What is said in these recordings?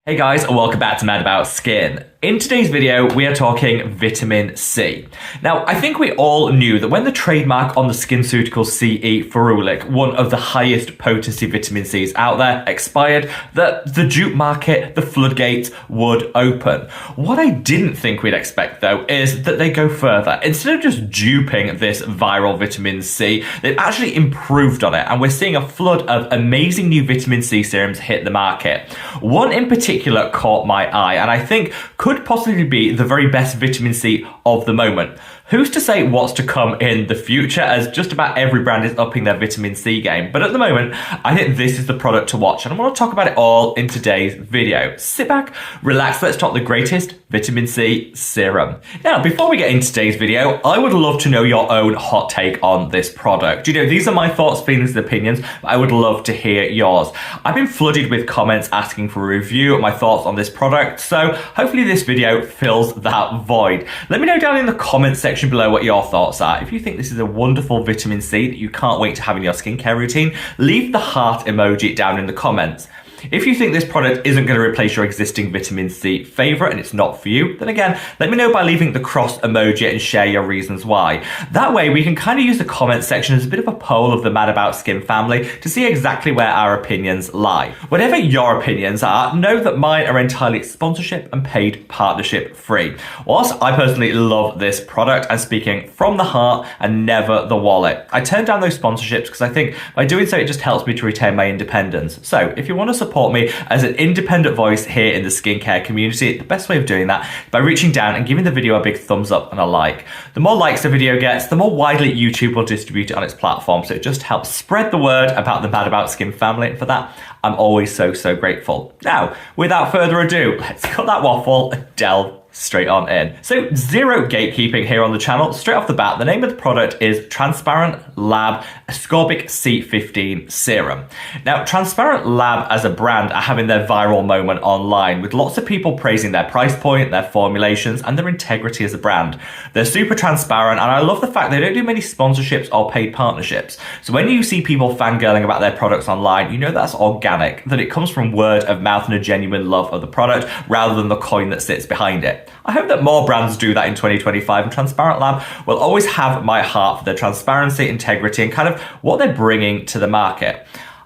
Hey guys, and welcome back to Mad About Skin. In today's video, we are talking vitamin C. Now, I think we all knew that when the trademark on the Skinceuticals C E Ferulic, one of the highest potency vitamin Cs out there, expired, that the dupe market, the floodgates, would open. What I didn't think we'd expect, though, is that they go further. Instead of just duping this viral vitamin C, they've actually improved on it, and we're seeing a flood of amazing new vitamin C serums hit the market. One in particular caught my eye, and I think could possibly be the very best vitamin C of the moment. Who's to say what's to come in the future, as just about every brand is upping their vitamin C game. But at the moment, I think this is the product to watch, and I want to talk about it all in today's video. Sit back, relax, let's talk the greatest vitamin C serum. Now, before we get into today's video, I would love to know your own hot take on this product. You know, these are my thoughts, feelings, and opinions, but I would love to hear yours. I've been flooded with comments asking for a review of my thoughts on this product, so hopefully this video fills that void. Let me know down in the comments section below what your thoughts are. If you think this is a wonderful vitamin C that you can't wait to have in your skincare routine, leave the heart emoji down in the comments. If you think this product isn't going to replace your existing vitamin C favorite and it's not for you, then again, let me know by leaving the cross emoji and share your reasons why. That way we can kind of use the comment section as a bit of a poll of the Mad About Skin family to see exactly where our opinions lie. Whatever your opinions are, know that mine are entirely sponsorship and paid partnership free. Whilst I personally love this product, I'm speaking from the heart and never the wallet. I turn down those sponsorships because I think by doing so it just helps me to retain my independence. So if you want to support me as an independent voice here in the skincare community, the best way of doing that is by reaching down and giving the video a big thumbs up and a like. The more likes the video gets, the more widely YouTube will distribute it on its platform, so it just helps spread the word about the Mad About Skin family, and for that I'm always so grateful. Now, without further ado, let's cut that waffle and delve straight on in. So, zero gatekeeping here on the channel. Straight off the bat, the name of the product is Transparent Lab Ascorbic C15 Serum. Now, Transparent Lab as a brand are having their viral moment online, with lots of people praising their price point, their formulations, and their integrity as a brand. They're super transparent, and I love the fact they don't do many sponsorships or paid partnerships. So when you see people fangirling about their products online, you know that's organic, that it comes from word of mouth and a genuine love of the product, rather than the coin that sits behind it. I hope that more brands do that in 2025, and Transparent Lab will always have my heart for their transparency, integrity, and kind of what they're bringing to the market.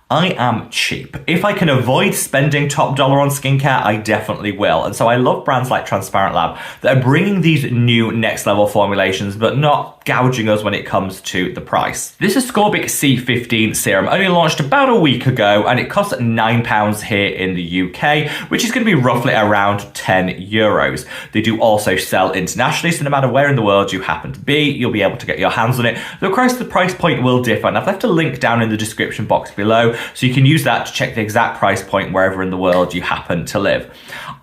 I am cheap. If I can avoid spending top dollar on skincare, I definitely will. And so I love brands like Transparent Lab that are bringing these new next level formulations, but not gouging us when it comes to the price. This Ascorbic C15 serum only launched about a week ago, and it costs £9 here in the UK, which is going to be roughly around €10. They do also sell internationally, so no matter where in the world you happen to be, you'll be able to get your hands on it. Though of course the price point will differ, and I've left a link down in the description box below, so you can use that to check the exact price point wherever in the world you happen to live.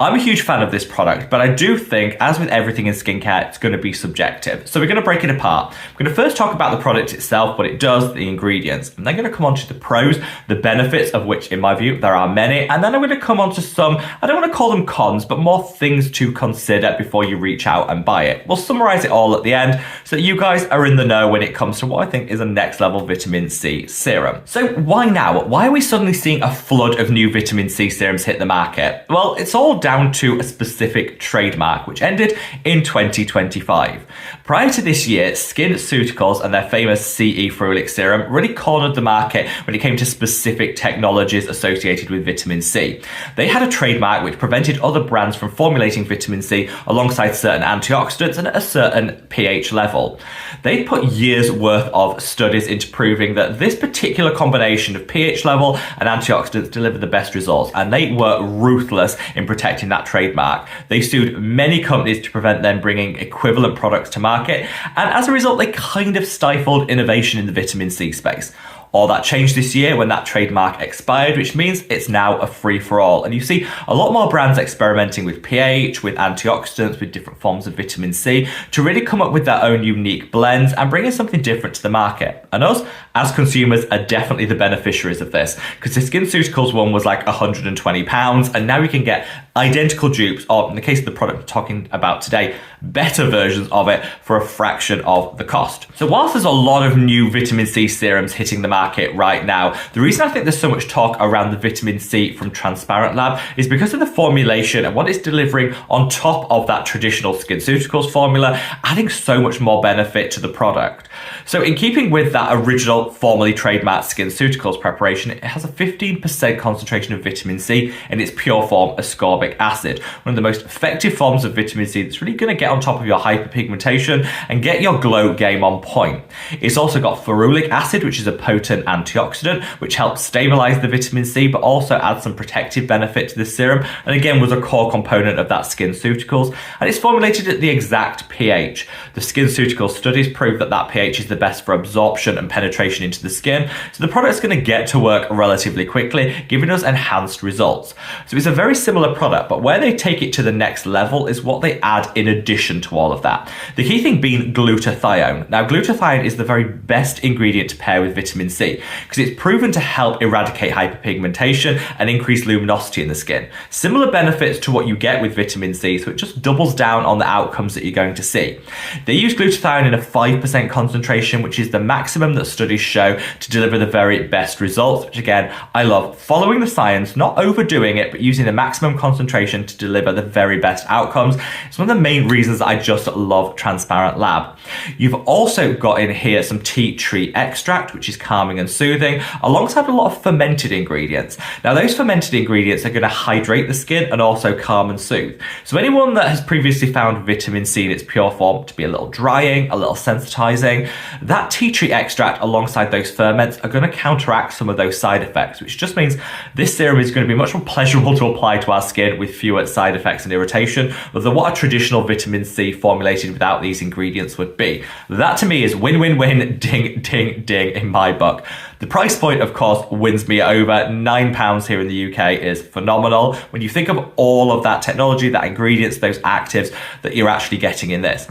I'm a huge fan of this product, but I do think, as with everything in skincare, it's going to be subjective. So we're going to break it apart. I'm going to first talk about the product itself, what it does, the ingredients. I'm then going to come on to the pros, the benefits of which, in my view, there are many. And then I'm going to come on to some, I don't want to call them cons, but more things to consider before you reach out and buy it. We'll summarize it all at the end so that you guys are in the know when it comes to what I think is a next level vitamin C serum. So why now? Why are we suddenly seeing a flood of new vitamin C serums hit the market? Well, it's all down to a specific trademark, which ended in 2025. Prior to this year, Skinceuticals and their famous C E Ferulic serum really cornered the market when it came to specific technologies associated with vitamin C. They had a trademark which prevented other brands from formulating vitamin C alongside certain antioxidants and at a certain pH level. They put years worth of studies into proving that this particular combination of pH level and antioxidants deliver the best results, and they were ruthless in protecting that trademark. They sued many companies to prevent them bringing equivalent products to market, and as a result they kind of stifled innovation in the vitamin C space. All that changed this year when that trademark expired, which means it's now a free-for-all. And you see a lot more brands experimenting with pH, with antioxidants, with different forms of vitamin C to really come up with their own unique blends and bring in something different to the market. And us, as consumers, are definitely the beneficiaries of this, because the Skinceuticals one was like £120, and now you can get identical dupes, or in the case of the product we're talking about today, better versions of it for a fraction of the cost. So whilst there's a lot of new vitamin C serums hitting the market market right now. The reason I think there's so much talk around the vitamin C from Transparent Lab is because of the formulation and what it's delivering on top of that traditional SkinCeuticals formula, adding so much more benefit to the product. So in keeping with that original formerly trademarked SkinCeuticals preparation, it has a 15% concentration of vitamin C in its pure form ascorbic acid, one of the most effective forms of vitamin C that's really going to get on top of your hyperpigmentation and get your glow game on point. It's also got ferulic acid, which is a potent antioxidant, which helps stabilize the vitamin C, but also adds some protective benefit to the serum, and again was a core component of that SkinCeuticals, and it's formulated at the exact pH. The SkinCeuticals studies prove that that pH is the best for absorption and penetration into the skin, so the product's going to get to work relatively quickly, giving us enhanced results. So it's a very similar product, but where they take it to the next level is what they add in addition to all of that. The key thing being glutathione. Now, glutathione is the very best ingredient to pair with vitamin C because it's proven to help eradicate hyperpigmentation and increase luminosity in the skin. Similar benefits to what you get with vitamin C, so it just doubles down on the outcomes that you're going to see. They use glutathione in a 5% concentration, which is the maximum that studies show to deliver the very best results, which again, I love. Following the science, not overdoing it, but using the maximum concentration to deliver the very best outcomes. It's one of the main reasons I just love Transparent Lab. You've also got in here some tea tree extract, which is calming and soothing, alongside a lot of fermented ingredients. Now, those fermented ingredients are going to hydrate the skin and also calm and soothe. So anyone that has previously found vitamin C in its pure form to be a little drying, a little sensitizing, that tea tree extract alongside those ferments are going to counteract some of those side effects, which just means this serum is going to be much more pleasurable to apply to our skin with fewer side effects and irritation than what a traditional vitamin C formulated without these ingredients would be. That to me is win-win-win, ding, ding, ding in my book. The price point, of course, wins me over. £9 here in the UK is phenomenal. When you think of all of that technology, that ingredients, those actives that you're actually getting in this.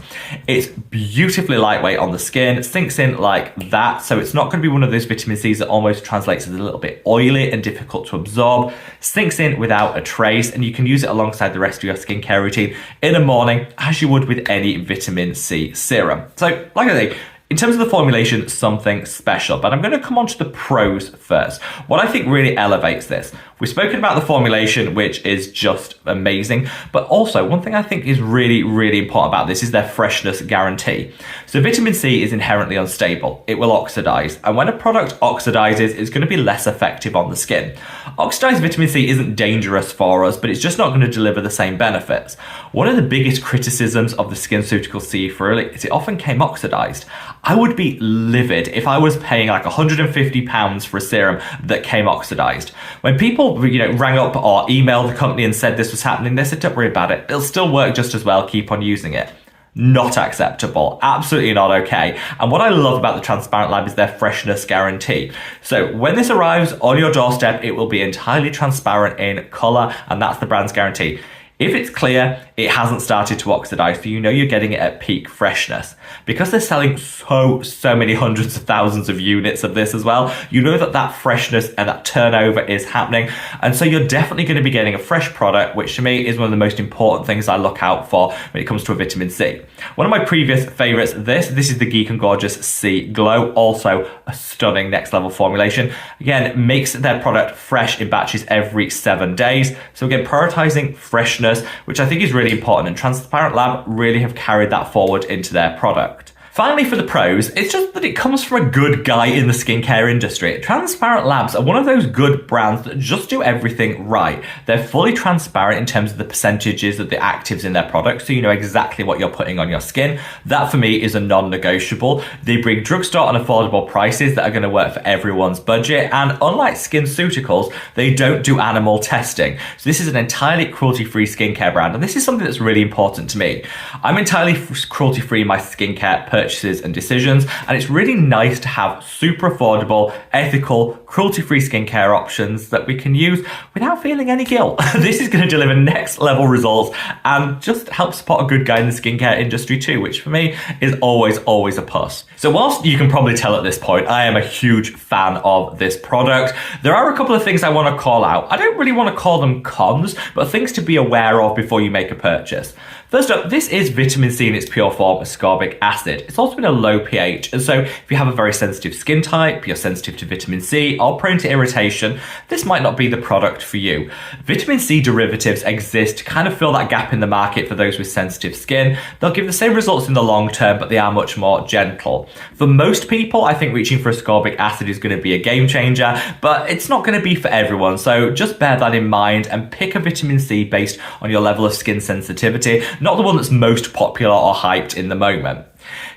It's beautifully lightweight on the skin, it sinks in like that, so it's not going to be one of those vitamin C's that almost translates as a little bit oily and difficult to absorb. Sinks in without a trace, and you can use it alongside the rest of your skincare routine in the morning as you would with any vitamin C serum. So, like I say, in terms of the formulation, something special, but I'm going to come on to the pros first. What I think really elevates this. We've spoken about the formulation, which is just amazing, but also one thing I think is really, really important about this is their freshness guarantee. So vitamin C is inherently unstable. It will oxidize, and when a product oxidizes, it's going to be less effective on the skin. Oxidized vitamin C isn't dangerous for us, but it's just not going to deliver the same benefits. One of the biggest criticisms of the Skinceuticals C E Ferulic is it often came oxidized. I would be livid if I was paying like £150 for a serum that came oxidized. When people, rang up or emailed the company and said this was happening, they said, don't worry about it. It'll still work just as well. Keep on using it. Not acceptable. Absolutely not okay. And what I love about the Transparent Lab is their freshness guarantee. So when this arrives on your doorstep, it will be entirely transparent in color, and that's the brand's guarantee. If it's clear, it hasn't started to oxidize, so you know you're getting it at peak freshness. Because they're selling so many hundreds of thousands of units of this as well, you know that freshness and that turnover is happening. And so you're definitely going to be getting a fresh product, which to me is one of the most important things I look out for when it comes to a vitamin C. One of my previous favorites, this is the Geek and Gorgeous C Glow, also a stunning next level formulation. Again, makes their product fresh in batches every 7 days. So again, prioritizing freshness, which I think is really important, and Transparent Lab really have carried that forward into their product. Finally, for the pros, it's just that it comes from a good guy in the skincare industry. Transparent Labs are one of those good brands that just do everything right. They're fully transparent in terms of the percentages of the actives in their products, so you know exactly what you're putting on your skin. That for me is a non-negotiable. They bring drugstore and affordable prices that are going to work for everyone's budget, and unlike Skinceuticals, they don't do animal testing. So this is an entirely cruelty-free skincare brand, and this is something that's really important to me. I'm entirely cruelty-free in my skincare purchases and decisions, and it's really nice to have super affordable, ethical, cruelty-free skincare options that we can use without feeling any guilt. This is going to deliver next level results and just help support a good guy in the skincare industry too, which for me is always a plus. So whilst you can probably tell at this point, I am a huge fan of this product, there are a couple of things I want to call out. I don't really want to call them cons, but things to be aware of before you make a purchase. First up, this is vitamin C in its pure form, ascorbic acid. it's also in a low pH. And so if you have a very sensitive skin type, you're sensitive to vitamin C, or prone to irritation, this might not be the product for you. Vitamin C derivatives exist to kind of fill that gap in the market for those with sensitive skin. They'll give the same results in the long term, but they are much more gentle. For most people, I think reaching for ascorbic acid is going to be a game changer, but it's not going to be for everyone. So just bear that in mind and pick a vitamin C based on your level of skin sensitivity, not the one that's most popular or hyped in the moment.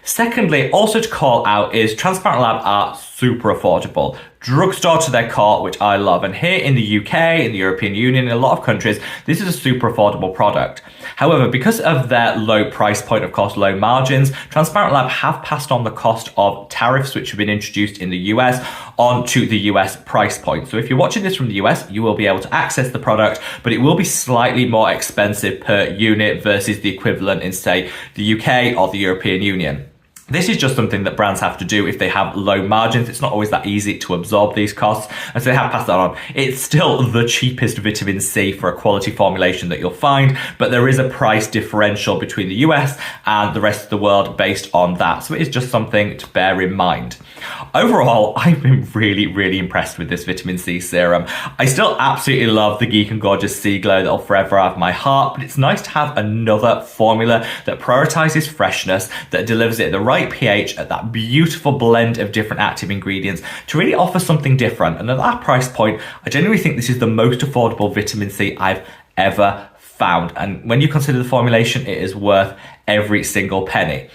Secondly, also to call out is Transparent Lab are super affordable. Drugstore to their core, which I love. And here in the UK, in the European Union, in a lot of countries, this is a super affordable product. However, because of their low price point, of course, low margins, Transparent Lab have passed on the cost of tariffs, which have been introduced in the US, onto the US price point. So if you're watching this from the US, you will be able to access the product, but it will be slightly more expensive per unit versus the equivalent in, say, the UK or the European Union. This is just something that brands have to do if they have low margins. It's not always that easy to absorb these costs, and so they have passed that on. It's still the cheapest vitamin C for a quality formulation that you'll find, but there is a price differential between the US and the rest of the world based on that. So it is just something to bear in mind. Overall, I've been really impressed with this vitamin C serum. I still absolutely love the Geek and Gorgeous Sea Glow that'll forever have my heart, but it's nice to have another formula that prioritizes freshness, that delivers it at the right pH at that beautiful blend of different active ingredients to really offer something different. And at that price point, I genuinely think this is the most affordable vitamin C I've ever found. And when you consider the formulation, it is worth every single penny.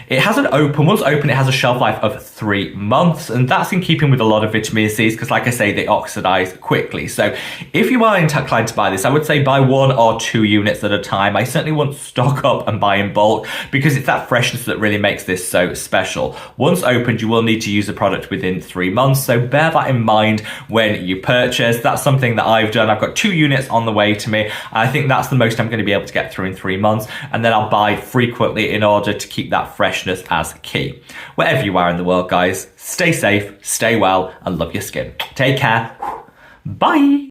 It has once open, it has a shelf life of 3 months, and that's in keeping with a lot of vitamin C's because, like I say, they oxidize quickly. So if you are inclined to buy this, I would say buy 1 or 2 units at a time. I certainly wouldn't stock up and buy in bulk because it's that freshness that really makes this so special. Once opened, you will need to use the product within 3 months, so bear that in mind when you purchase. That's something that I've done. I've got 2 units on the way to me. I think that's the most I'm going to be able to get through in 3 months, and then I'll buy frequently in order to keep that freshness as key. Wherever you are in the world, guys, stay safe, stay well, and love your skin. Take care. Bye.